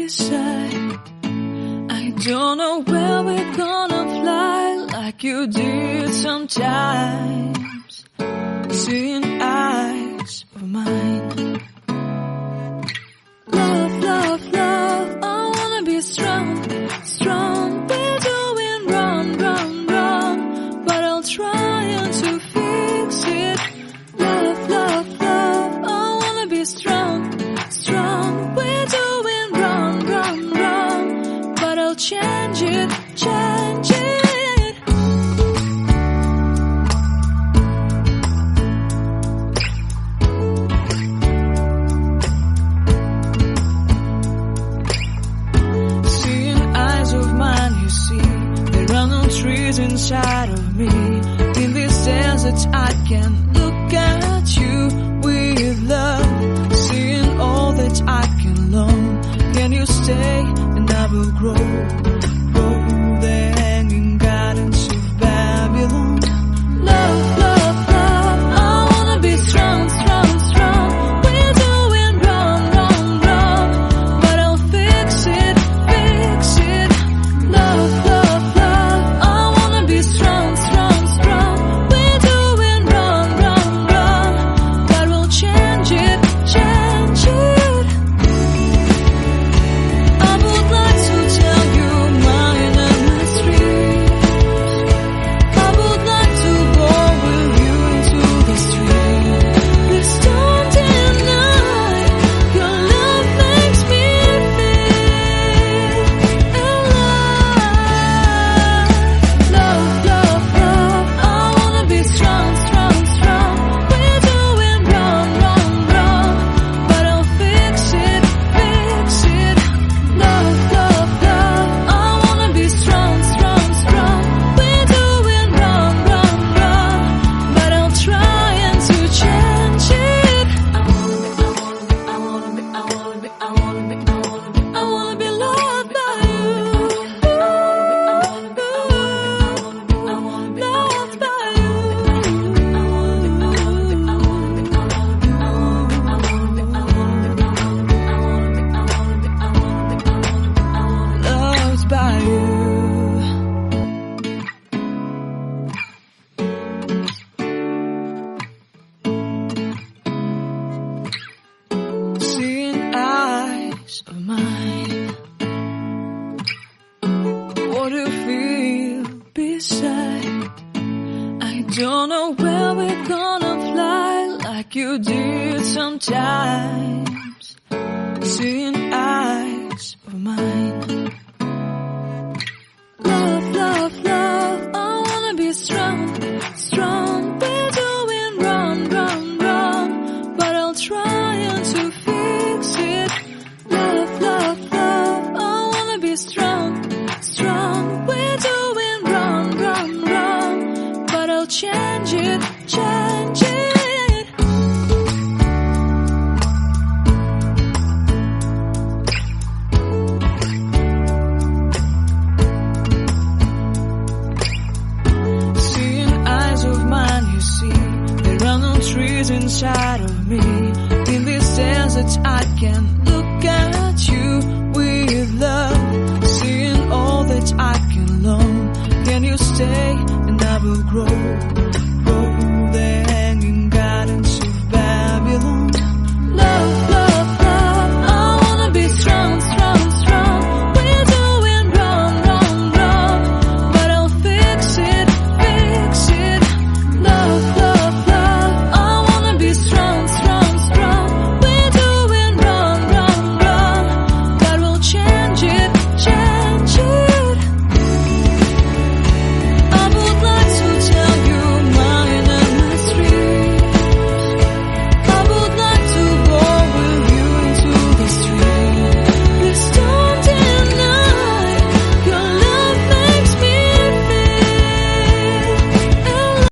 beside. I don't know where we're gonna fly like you did sometimes. Seeing eyes of mine. Love, love, love, I wanna be strong, strong. We're doing wrong, wrong, wrong, but I'll try to fix it. Love, love, love, I wanna be strong, strong. We're doing wrong, wrong, wrong, but I'll change it, change it. Trees inside of me. In this desert I can look at you with love. Seeing all that I can learn. Can you stay and I will grow? Grow the hanging gardens of Babylon. Love, love, love, I wanna be strong, strong, strong. We're doing wrong, wrong, wrong, but I'll fix it, fix it. Love, love, love, strong, strong, strong. We're doing wrong, wrong, wrong, but we'll change it, change it. I would like to tell you my mysteries. I would like to go with you into the street. Please don't deny your love makes me feel alive. Love, love, love, I wanna be strong, strong, strong. We're doing wrong, wrong, wrong, but I'll fix it, fix it. Love, love, love, I wanna be strong, strong, strong. We're doing wrong, wrong, wrong, but I'll try to change it. I wanna be loved by you. Loved by you. Loved by you. Seeing eyes of mine. What do you feel beside? I don't know where we're gonna fly like you did sometimes. Seeing eyes of mine. Love, love, love, I wanna be strong, strong. We're doing wrong, wrong, wrong, but I'll try to fix it. Love, love, love, I wanna be strong, strong. We're doing wrong, wrong, wrong, but I'll change it, change it. Seeing eyes of mine, you see, there are no trees inside of me. In this desert I can look at you with love. Seeing all that I can learn. Can you stay and I will grow?